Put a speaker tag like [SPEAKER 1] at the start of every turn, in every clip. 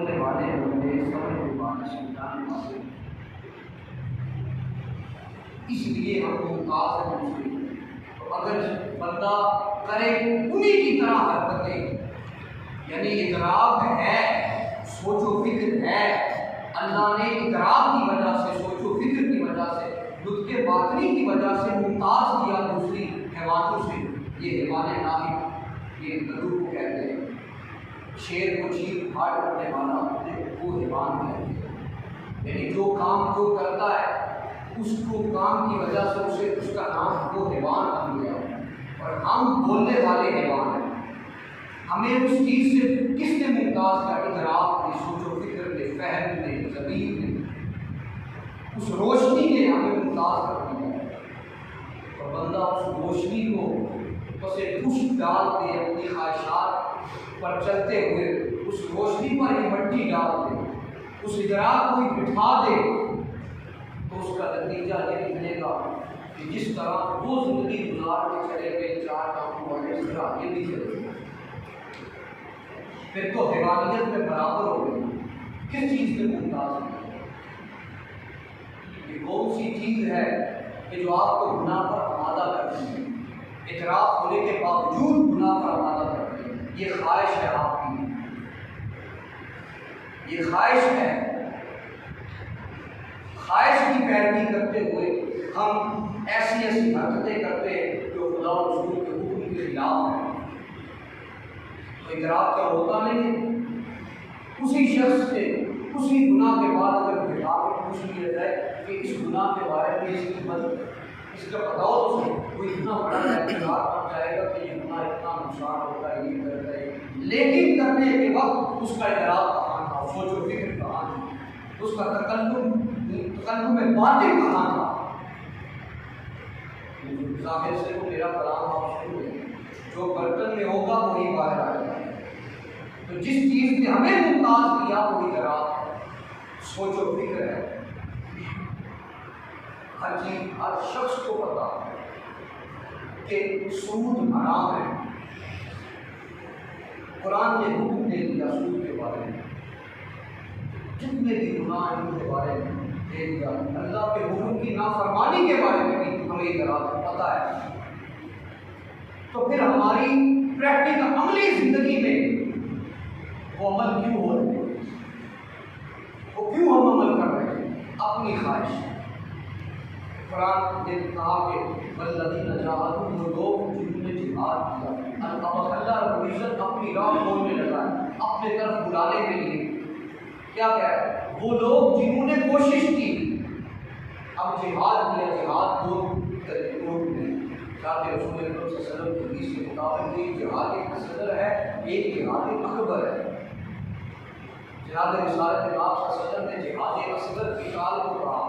[SPEAKER 1] سننے والے ہوئے سمجھنے والے سمجھانے والے، اس لیے ہم ممتاز ہیں مسلم۔ تو اگر بندہ کرے انہی کی طرح حرکتیں، یعنی ادراک ہے، سوچ و فکر ہے، اللہ نے ادراک کی وجہ سے، سوچ و فکر کی وجہ سے، لطف باطنی کی وجہ سے ممتاز کیا دوسری حیوانوں سے، یہ حیوان ناطق، یہ گدھو کو کہتے ہیں، شیر کو چیر پھاڑ کرنے والا وہ حیوان کہتے ہیں، یعنی جو کام جو کرتا ہے اس کو کام کی وجہ سے اسے اس کا نام وہ حیوان بن گیا، اور ہم بولنے والے حیوان ہیں۔ ہمیں اس چیز سے کس نے ممتاز کا؟ ادراک نے، سوچ و فکر نے، فہم نے، ضمیر نے، اس روشنی نے ہمیں ممتاز کر دیا، اور بندہ اس روشنی کو بس ایک پشت ڈال دے، اپنی خواہشات پر چلتے ہوئے اس روشنی پر ہی مٹی ڈال دے، اس ادراک کو ہی بٹھا دے، تو اس کا نتیجہ یہ نکلے گا کہ جس طرح وہ زندگی گزار کے چلے گئے چار کاموں والے، اس طرح یہ بھی چلے گا، پھر تو حیوانیت میں برابر ہو گئی۔ کس چیز کے ممتاز ہے؟ یہ کون سی چیز ہے کہ جو آپ کو گناہ پر آمادہ کرتی ہے، اعتراف ہونے کے باوجود گناہ پر آمادہ کرتی ہے؟ یہ خواہش ہے آپ کی، یہ خواہش ہے۔ خواہش کی پیروی کرتے ہوئے ہم ایسی ایسی حرکتیں کرتے ہیں جو خدا و رسول کے حکم کے خلاف ہیں، تو ادراک کیا ہوتا نہیں ہے؟ اسی شخص سے اسی گناہ کے بعد اگر بٹھا کے پوچھ لیا جائے کہ اس گناہ کے بارے میں اس کی مدد، اس کا بتاؤ تو صحیح، وہ اتنا بڑا اعتراف بن جائے گا کہ یہ گناہ اتنا نقصان ہوتا ہے، یہ کرتا ہے، لیکن کرنے کے وقت اس کا ادراک کہاں تھا، سوچ و فکر کہاں تھی، اس کا تکلم میں باطن کہاں تھا؟ ظاہر سے وہ میرا کلام آپ شروع ہے، جو برتن میں ہوگا وہی باہر آئے گا۔ تو جس چیز نے ہمیں ممتاز کیا وہی ادراک، سوچ و فکر ہے۔ ہر چیز، ہر شخص کو پتا ہے کہ سود حرام ہے، قرآن نے حکم دے دیا سود کے بارے میں، جتنے بھی گناہ ان کے بارے میں دے دیا، اللہ کے حکم کی نافرمانی کے بارے میں بھی ہمیں ادراک پتہ ہے۔ تو پھر ہماری پریکٹیکل عملی زندگی میں وہ عمل کیوں ہو رہے ہیں؟ وہ کیوں ہم عمل کر رہے ہیں؟ اپنی خواہش۔ قرآن نے کہا کہ والذین جاہدوا، وہ لوگ جنہوں نے جہاد کیا، اللہ رب العزت اپنی راہ کھولنے لگا ہے، اپنے طرف بلانے کے لیے۔ کیا ہے؟ وہ لوگ جنہوں نے کوشش کی۔ اب جہاد کیا، جہاد دو طریقوں میں، جہاد رسول اللہ صلی اللہ علیہ وسلم کی حدیث کے مطابق ایک جہاد اصغر ہے، ایک جہاد اکبر ہے۔ جہاد رسالت امام صلی اللہ علیہ وسلم نے جہاد اصغر کی قتال کو کہا،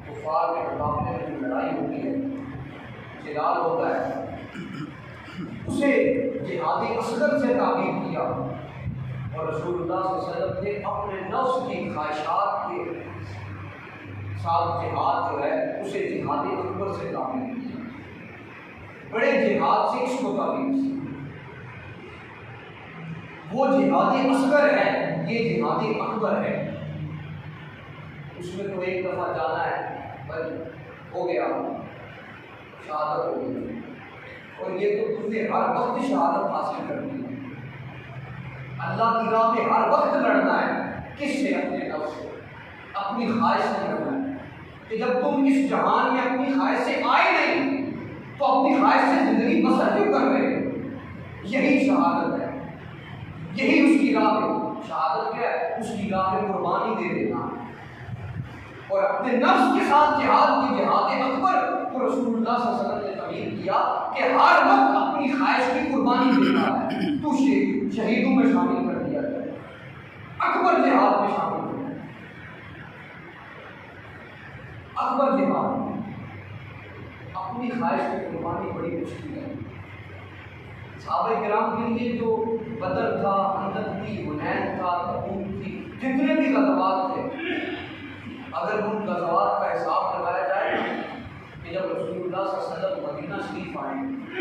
[SPEAKER 1] کفار کے مقابلے میں جو لڑائی ہوتی ہے، جہاد ہوتا ہے، اسے جہاد اصغر سے تعبیر کیا، اور رسول اللہ صلی اللہ علیہ وسلم نے اپنے نفس کی خواہشات کے ساتھ جہاد جو ہے اسے جہاد اکبر سے تعبیر کیا، بڑے جہاد سے اس کو تعبیر کی۔ وہ جہاد اصغر ہے، یہ جہاد اکبر ہے، اس میں تو ایک دفعہ جانا ہے، بس ہو گیا، شہادت ہو گئی، اور یہ تو تم نے ہر وقت شہادت حاصل کرنی ہے، اللہ کی راہ میں ہر وقت لڑنا ہے۔ کس سے؟ اپنے نفس سے، اپنی خواہش سے لڑنا ہے، کہ جب تم اس جہان میں اپنی خواہش سے آئے نہیں تو اپنی خواہش سے زندگی بسر کیوں کر رہے ہو؟ یہی شہادت ہے، یہی اس کی راہ ہے۔ شہادت کیا ہے؟ اس کی راہ میں قربانی دے دینا، اور اپنے نفس کے ساتھ جہاد کی، جہاد اکبر کو رسول اللہ صلی اللہ علیہ وسلم نے تعبیر کیا کہ ہر وقت اپنی خواہش کی قربانی دینا ہے، تو شہیدوں میں شامل کر دیا جائے، اکبر جہاد میں شامل کر دیا، اکبر جہاد میں اپنی خواہش کی قربانی بڑی مشکل ہے۔ صحابہ کرام کے لیے جو بدر تھا، خندق تھی، حنین تھا، تبوک تھی، جتنے بھی غزوات تھے، اگر ان غزوات کا حساب لگایا جائے کہ جب رسول اللہ صلی اللہ علیہ وسلم مدینہ شریف آئے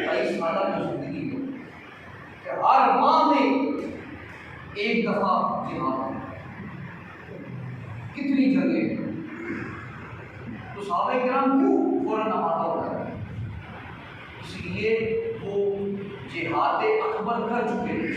[SPEAKER 1] 22 سالہ کی زندگی میں، کہ ہر ماہ میں ایک دفعہ جہاد ہے، کتنی جنگیں، تو صحابہ کرام کیوں فوراً آمادہ ہو رہے ہیں؟ اس لیے وہ جہاد اکبر کر چکے تھے،